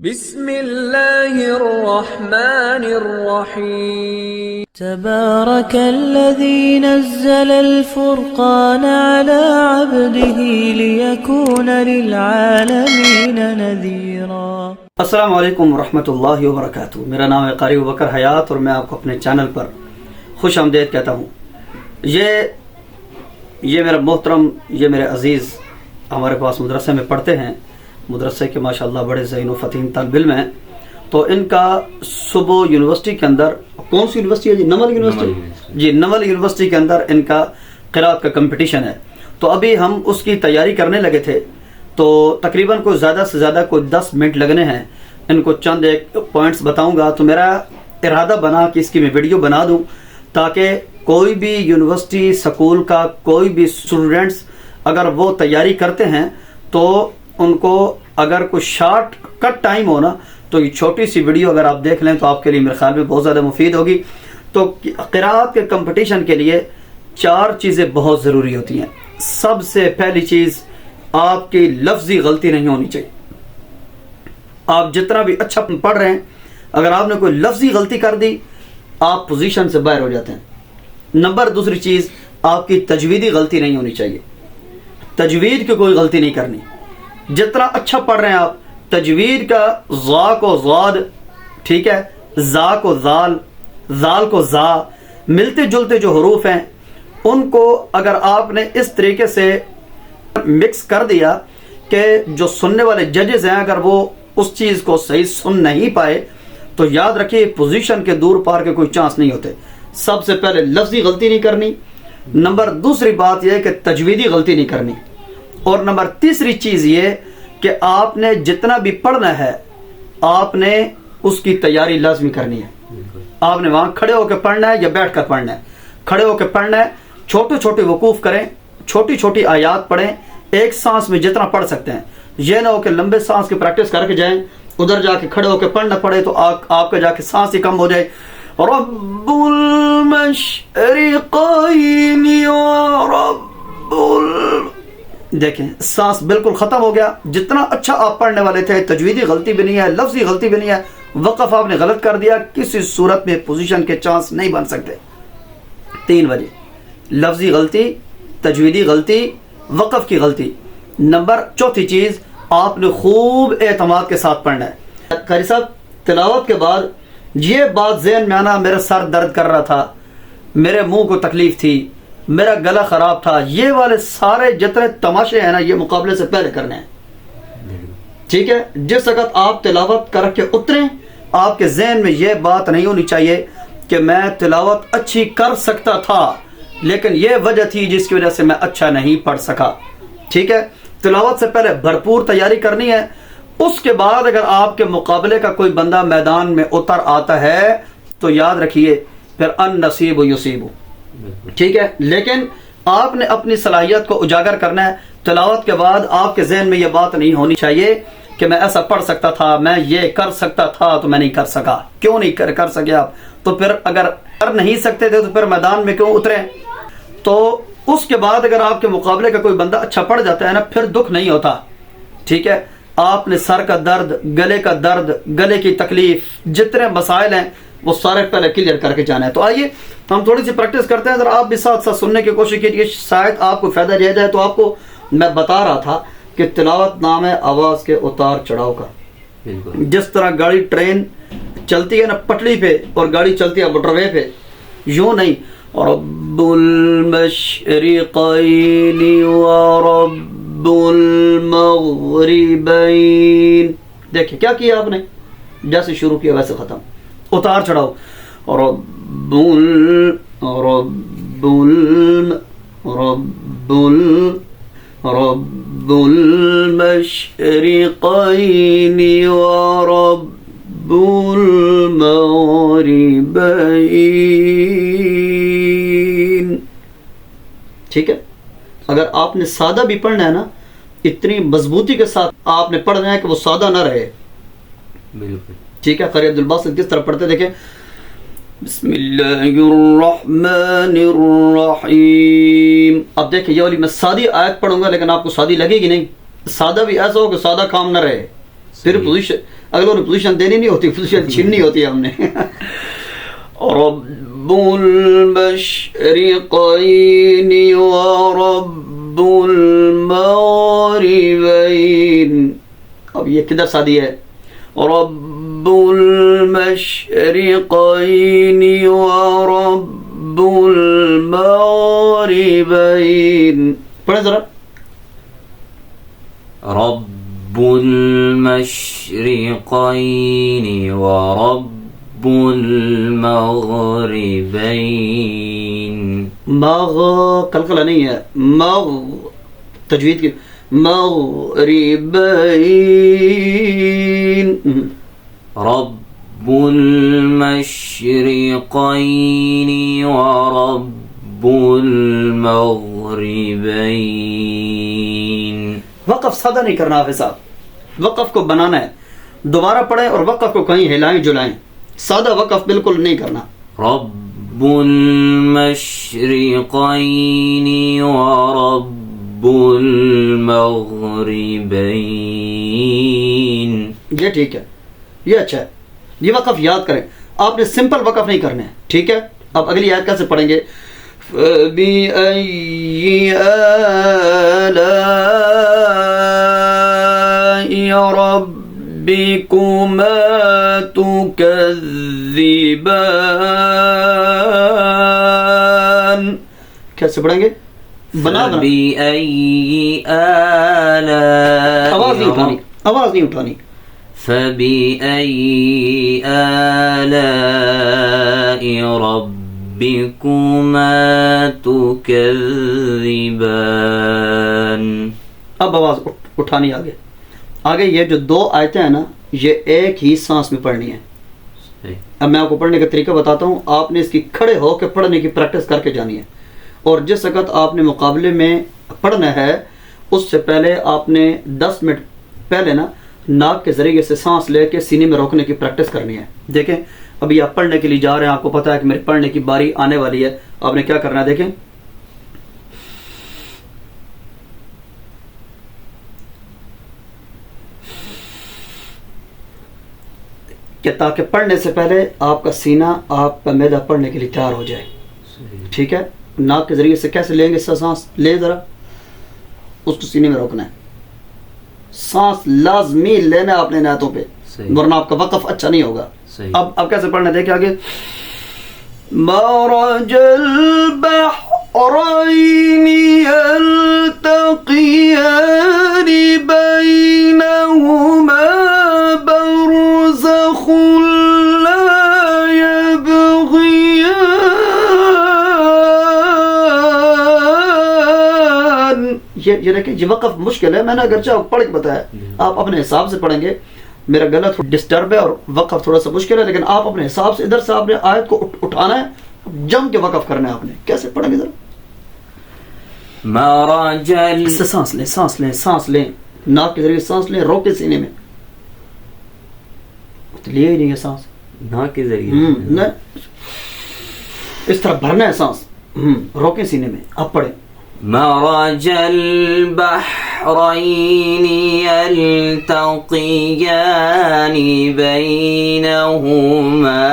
بسم اللہ الرحمن الرحیم تبارك الذي نزل الفرقان على عبده ليكون للعالمين نذيرا۔ السلام علیکم ورحمۃ اللہ وبرکاتہ۔ میرا نام ہے قاری ابوبکر حیات اور میں آپ کو اپنے چینل پر خوش آمدید کہتا ہوں۔ یہ میرا محترم، یہ میرے عزیز ہمارے پاس مدرسے میں پڑھتے ہیں، مدرسے کے ماشاءاللہ بڑے ذہین و فتیم طالب علم ہیں۔ تو ان کا صبح یونیورسٹی کے اندر، کون سی یونیورسٹی ہے جی؟ نمل یونیورسٹی جی، نمل یونیورسٹی کے اندر ان کا قرات کا کمپٹیشن ہے۔ تو ابھی ہم اس کی تیاری کرنے لگے تھے، تو تقریباً کوئی زیادہ سے زیادہ کوئی 10 منٹ لگنے ہیں۔ ان کو چند ایک پوائنٹس بتاؤں گا، تو میرا ارادہ بنا کہ اس کی میں ویڈیو بنا دوں تاکہ کوئی بھی یونیورسٹی سکول کا کوئی بھی اسٹوڈنٹس اگر وہ تیاری کرتے ہیں تو ان کو اگر کوئی شارٹ کٹ ٹائم ہو نا، تو یہ چھوٹی سی ویڈیو اگر آپ دیکھ لیں تو آپ کے لیے میرے خیال میں بہت زیادہ مفید ہوگی۔ تو قرات کے کمپٹیشن کے لیے 4 چیزیں بہت ضروری ہوتی ہیں۔ سب سے پہلی چیز، آپ کی لفظی غلطی نہیں ہونی چاہیے۔ آپ جتنا بھی اچھا پڑھ رہے ہیں، اگر آپ نے کوئی لفظی غلطی کر دی، آپ پوزیشن سے باہر ہو جاتے ہیں۔ دوسری چیز، آپ کی تجویدی غلطی نہیں ہونی چاہیے۔ تجوید کی کوئی غلطی نہیں کرنی۔ جتنا اچھا پڑھ رہے ہیں آپ، تجوید کا ضا کو ضاد، ٹھیک ہے، زا کو زال، زال کو زا، ملتے جلتے جو حروف ہیں ان کو اگر آپ نے اس طریقے سے مکس کر دیا کہ جو سننے والے ججز ہیں اگر وہ اس چیز کو صحیح سن نہیں پائے تو یاد رکھیے پوزیشن کے دور پار کے کوئی چانس نہیں ہوتے۔ سب سے پہلے لفظی غلطی نہیں کرنی۔ دوسری بات یہ ہے کہ تجویدی غلطی نہیں کرنی۔ اور تیسری چیز یہ کہ آپ نے جتنا بھی پڑھنا ہے آپ نے اس کی تیاری لازمی کرنی ہے۔ آپ نے وہاں کھڑے ہو کے پڑھنا ہے یا بیٹھ کر پڑھنا ہے؟ کھڑے ہو کے پڑھنا ہے۔ چھوٹے چھوٹے وقوف کریں، چھوٹی چھوٹی آیات پڑھیں، ایک سانس میں جتنا پڑھ سکتے ہیں۔ یہ نہ ہو کہ لمبے سانس کی پریکٹس کر کے جائیں، ادھر جا کے کھڑے ہو کے پڑھنا پڑے تو آپ کا جا کے سانس ہی کم ہو جائے۔ رب المشرقین ورب دیکھیں سانس بالکل ختم ہو گیا۔ جتنا اچھا آپ پڑھنے والے تھے، تجویدی غلطی بھی نہیں ہے، لفظی غلطی بھی نہیں ہے، وقف آپ نے غلط کر دیا، کسی صورت میں پوزیشن کے چانس نہیں بن سکتے۔ 3 وجہ، لفظی غلطی، تجویدی غلطی، وقف کی غلطی۔ چوتھی چیز، آپ نے خوب اعتماد کے ساتھ پڑھنا ہے۔ قاری صاحب، تلاوت کے بعد یہ بات ذہن میں آنا، میرا سر درد کر رہا تھا، میرے منہ کو تکلیف تھی، میرا گلا خراب تھا، یہ والے سارے جتنے تماشے ہیں نا، یہ مقابلے سے پہلے کرنے ہیں، ٹھیک ہے؟ جس وقت آپ تلاوت کر کے اتریں، آپ کے ذہن میں یہ بات نہیں ہونی چاہیے کہ میں تلاوت اچھی کر سکتا تھا لیکن یہ وجہ تھی جس کی وجہ سے میں اچھا نہیں پڑھ سکا، ٹھیک ہے؟ تلاوت سے پہلے بھرپور تیاری کرنی ہے۔ اس کے بعد اگر آپ کے مقابلے کا کوئی بندہ میدان میں اتر آتا ہے تو یاد رکھیے پھر ان نصیب یصیب، ٹھیک ہے؟ لیکن آپ نے اپنی صلاحیت کو اجاگر کرنا ہے۔ تلاوت کے بعد آپ کے ذہن میں یہ بات نہیں ہونی چاہیے کہ میں ایسا پڑھ سکتا تھا، میں یہ کر سکتا تھا تو میں نہیں کر سکا۔ کیوں نہیں کر سکے آپ؟ تو پھر اگر کر نہیں سکتے تھے تو پھر میدان میں کیوں اترے؟ تو اس کے بعد اگر آپ کے مقابلے کا کوئی بندہ اچھا پڑھ جاتا ہے نا، پھر دکھ نہیں ہوتا، ٹھیک ہے؟ آپ نے سر کا درد، گلے کا درد، گلے کی تکلیف، جتنے مسائل ہیں وہ سارے پہلے کلیئر کر کے جانا ہے۔ تو آئیے ہم تھوڑی سی پریکٹس کرتے ہیں، اگر آپ بھی ساتھ ساتھ سننے کی کوشش کیجیے، شاید آپ کو فائدہ دیا جائے۔ تو آپ کو میں بتا رہا تھا کہ تلاوت نام ہے آواز کے اتار چڑھاؤ کا۔ جس طرح گاڑی ٹرین چلتی ہے نا پٹڑی پہ اور گاڑی چلتی ہے موٹر وے پہ، یوں نہیں رب المشرقین ورب المغربین۔ دیکھیں کیا کیا آپ نے، جیسے شروع کیا ویسے ختم، اتار چڑھاؤ۔ رب المشرقین ورب المغربین، ٹھیک ہے؟ اگر آپ نے سادہ بھی پڑھنا ہے نا، اتنی مضبوطی کے ساتھ آپ نے پڑھنا ہے کہ وہ سادہ نہ رہے، بالکل ٹھیک ہے؟ قاری عبدالباسط کس طرح پڑھتے دیکھیں، بسم اللہ الرحمن الرحیم۔ اب دیکھیں یہ والی میں سادی آیت پڑھوں گا لیکن آپ کو سادی لگے گی نہیں۔ سادہ بھی ایسا ہو کہ سادہ کام نہ رہے، پھر پوزیشن اگلوں نے پوزیشن دینی نہیں ہوتی، پوزیشن چھیننی ہوتی ہے ہم نے. رب المشرقین ورب المغربین. اب یہ کدھر سادی ہے؟ رب المشرقین ورب المغربین. پڑھیں ذرا. رب المشرقين ورب المغربين. مغ قلقلہ نہیں ہے، مغ تجوید کی مغربین. رب المشرقين ورب المغربين. وقف سادہ نہیں کرنا حافظ صاحب، وقف کو بنانا ہے. دوبارہ پڑھیں اور وقف کو کہیں ہلائیں جلائیں. سادہ وقف بالکل نہیں کرنا. رب المشرقين ورب المغربين. یہ ٹھیک ہے، یہ اچھا ہے. یہ وقف یاد کریں، آپ نے سمپل وقف نہیں کرنے ہیں، ٹھیک ہے. اب اگلی آیت کیسے پڑھیں گے؟ فَبِأَيِّ آلَاءِ رَبِّكُمَا تُكَذِّبَانِ. کیسے پڑھیں گے؟ بنا فبأي آلاء آواز نہیں اٹھانی. فبأي آلاء ربكما تكذبان. اب آواز اٹھانی. آگے یہ جو دو آیتیں ہیں نا، یہ ایک ہی سانس میں پڑھنی ہے. اب میں آپ کو پڑھنے کا طریقہ بتاتا ہوں. آپ نے اس کی کھڑے ہو کے پڑھنے کی پریکٹس کر کے جانی ہے، اور جس وقت آپ نے مقابلے میں پڑھنا ہے اس سے پہلے آپ نے 10 منٹ پہلے نا ناک کے ذریعے سے سانس لے کے سینے میں روکنے کی پریکٹس کرنی ہے. دیکھیں ابھی آپ پڑھنے کے لیے جا رہے ہیں، آپ کو پتا ہے کہ میرے پڑھنے کی باری آنے والی ہے. آپ نے کیا کرنا ہے؟ دیکھیں کہ تاکہ پڑھنے سے پہلے آپ کا سینہ، آپ کا معدہ پڑھنے کے لیے تیار ہو جائے. ٹھیک ہے. ناک کے ذریعے سے کیسے لیں گے؟ سانس لے، ذرا اس کو سینے میں روکنا ہے. سانس لازمی لینا ہے اپنے نعتوں پہ، ورنہ آپ کا وقف اچھا نہیں ہوگا. اب کیسے پڑھنا ہے؟ دیکھیں آگے. مرج البحرین یلتقیان بینہما برزخ لا یبغیان. یہ دیکھیں، یہ وقف مشکل ہے. میں نے اگرچہ پڑھ کے بتایا، آپ اپنے حساب سے پڑھیں گے. میرا گلا تھوڑا ڈسٹرب ہے اور وقف تھوڑا سا مشکل ہے، لیکن آپ اپنے حساب سے ادھر سے آپ نے آیت کو اٹھانا ہے، جم کے وقف کرنا ہے. آپ نے کیسے پڑھیں گے؟ ذرا اس سے سانس لیں، سانس لیں، سانس لیں. ناک کے ذریعے سانس لیں، روکے سینے میں. لیے ہی نہیں ہے سانس ناک کے ذریعے. اس طرح بھرنا ہے سانس، روکے سینے میں. آپ پڑھیں. مرج البحرين يلتقيان بينهما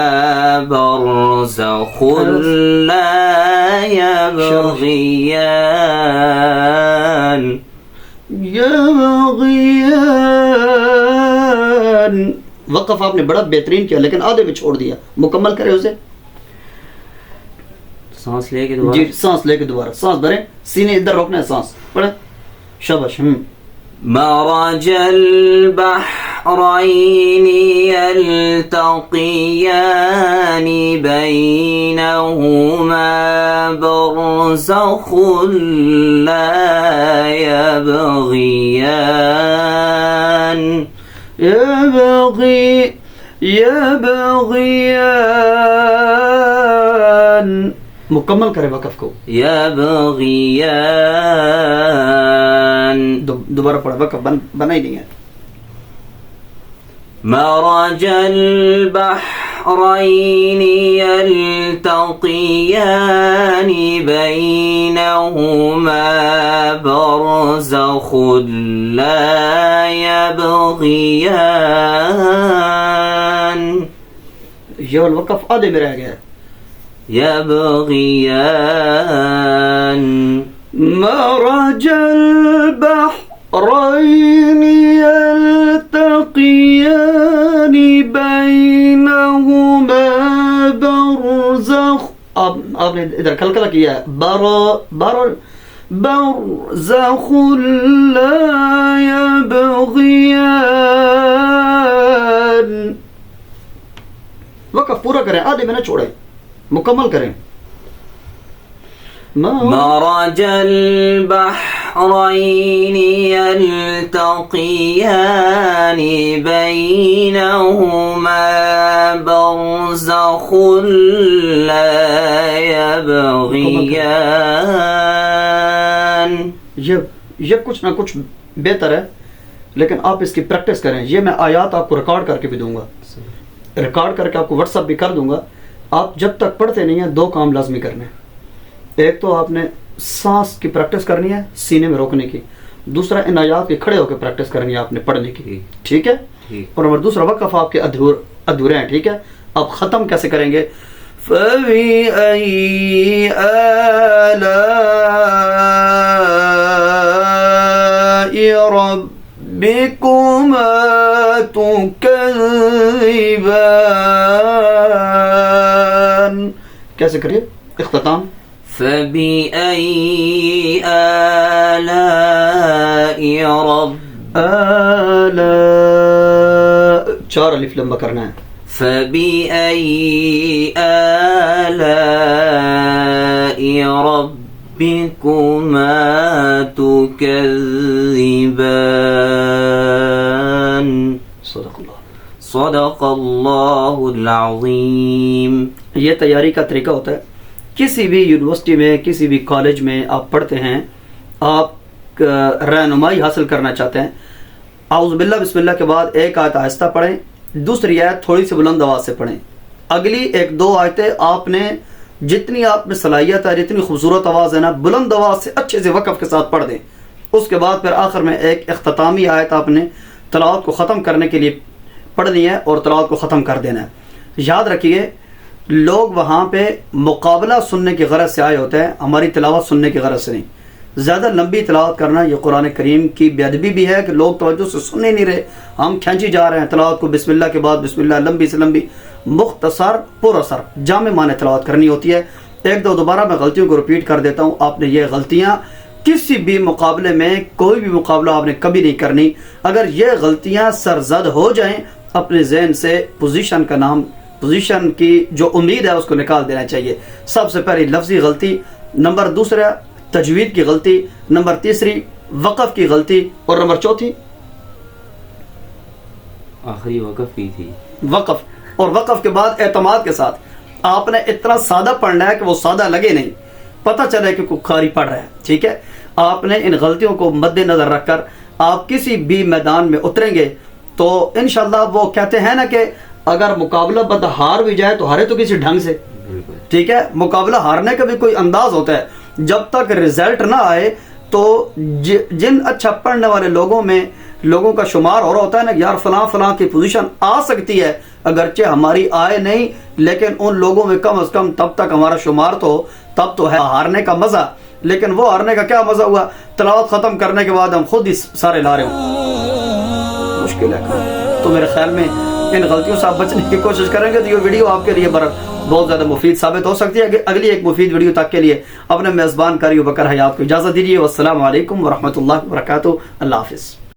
برزخ لا يبغيان. وقف آپ نے بڑا بہترین کیا، لیکن آدھے میں چھوڑ دیا. مکمل کرے اسے. سانس لے کے دوبارہ. جی سانس لے کے دوبارہ سانس بھریں، سینے ادھر روکنا ہے. سانس پڑھیں. شاباش. مرج البحرين يلتقيان بينهما برزخ لا يبغيان. یبغیان. مکمل کرے وقف کو. یبغیان. دوبارہ پڑھا، وقف بنا ہی نہیں ہے. مرج البحرين البحرين يلتقيان بينهما برزخ لا يبغيان یہ الوقف آدھے میں رہ گیا ہے. يبغيان مرج البحرين يلتقيان بينهما برزخ. اب آپ نے ادھر کلکلا کیا ہے. برزخ لا يبغيان. وقف پورا کریں, آدھے میں نہ چھوڑیں, مکمل کریں. مرج البحرين يلتقيان بينهما برزخ لا يبغيان. یہ کچھ نہ کچھ بہتر ہے, لیکن آپ اس کی پریکٹس کریں. یہ میں آیات آپ کو ریکارڈ کر کے بھی دوں گا, ریکارڈ کر کے آپ کو واٹس ایپ بھی کر دوں گا. آپ جب تک پڑھتے نہیں ہیں 2 کام لازمی کرنے ہیں. ایک تو آپ نے سانس کی پریکٹس کرنی ہے سینے میں روکنے کی, دوسرا ان آیات کے کھڑے ہو کے پریکٹس کرنی ہے آپ نے پڑھنے کی, ٹھیک ہے. اور نمبر دوسرا وقف آپ کے ادھورے ہیں, ٹھیک ہے. آپ ختم کیسے کریں گے؟ فَبِأَيِّ آلَاءِ رَبِّكُمَا تُكَذِّبَانِ. کیسے کریے اختتام؟ فبأي آلاء آلاء 4 الف لمبا کرنا ہے. فبأي آلاء ربكما تكذبان. صدق اللہ العظیم. یہ تیاری کا طریقہ ہوتا ہے. کسی بھی یونیورسٹی میں, کسی بھی کالج میں آپ پڑھتے ہیں, آپ رہنمائی حاصل کرنا چاہتے ہیں, اعوذ باللہ بسم اللہ کے بعد ایک آیت آہستہ پڑھیں, دوسری آیت تھوڑی سی بلند آواز سے پڑھیں, اگلی 1-2 آیتیں آپ نے جتنی آپ میں صلاحیت ہے, جتنی خوبصورت آواز ہے نا, بلند آواز سے اچھے سے وقف کے ساتھ پڑھ دیں. اس کے بعد پھر آخر میں ایک اختتامی آیت آپ نے تلاوت کو ختم کرنے کے لیے پڑھنی ہے اور تلاوت کو ختم کر دینا ہے. یاد رکھیے لوگ وہاں پہ مقابلہ سننے کی غرض سے آئے ہوتے ہیں, ہماری تلاوت سننے کی غرض سے نہیں. زیادہ لمبی تلاوت کرنا یہ قرآن کریم کی بے ادبی بھی ہے کہ لوگ توجہ سے سن ہی نہیں رہے, ہم کھینچی جا رہے ہیں تلاوت کو. بسم اللہ کے بعد بسم اللہ, لمبی سے لمبی, مختصر پر اثر جامع معنی تلاوت کرنی ہوتی ہے. 1-2 دوبارہ میں غلطیوں کو ریپیٹ کر دیتا ہوں. آپ نے یہ غلطیاں کسی بھی مقابلے میں, کوئی بھی مقابلہ آپ نے کبھی نہیں کرنی. اگر یہ غلطیاں سرزد ہو جائیں, اپنے ذہن سے پوزیشن کا نام, پوزیشن کی جو امید ہے اس کو نکال دینا چاہیے. سب سے پہلی لفظی غلطی, نمبر دوسرا تجوید کی غلطی, نمبر تیسری وقف کی غلطی, اور نمبر چوتھی آخری وقف کی تھی وقف. اور وقف کے بعد اعتماد کے ساتھ آپ نے اتنا سادہ پڑھنا ہے کہ وہ سادہ لگے نہیں, پتہ چلے کہ کوئی قاری پڑھ رہا ہے, ٹھیک ہے. آپ نے ان غلطیوں کو مد نظر رکھ کر آپ کسی بھی میدان میں اتریں گے تو انشاءاللہ وہ کہتے ہیں نا کہ اگر مقابلہ بندہ ہار بھی جائے تو ہارے تو کسی ڈھنگ سے, ٹھیک ہے. مقابلہ ہارنے کا بھی کوئی انداز ہوتا ہے, جب تک رزلٹ نہ آئے تو جن اچھا پڑھنے والے لوگوں کا شمار ہو رہا ہوتا ہے نا, یار فلاں فلاں کی پوزیشن آ سکتی ہے, اگرچہ ہماری آئے نہیں, لیکن ان لوگوں میں کم از کم تب تک ہمارا شمار تو تب تو ہے. ہارنے کا مزہ, لیکن وہ ہارنے کا کیا مزہ ہوا, تلاوت ختم کرنے کے بعد ہم خود ہی سارے لا رہے ہوں, مشکل ہے. تو میرے خیال میں ان غلطیوں سے آپ بچنے کی کوشش کریں گے تو یہ ویڈیو آپ کے لیے بہت زیادہ مفید ثابت ہو سکتی ہے. اگلی ایک مفید ویڈیو تک کے لیے اپنے میزبان قاری بکر حیات کو اجازت دیجیے. والسلام علیکم ورحمۃ اللہ وبرکاتہ. اللہ حافظ.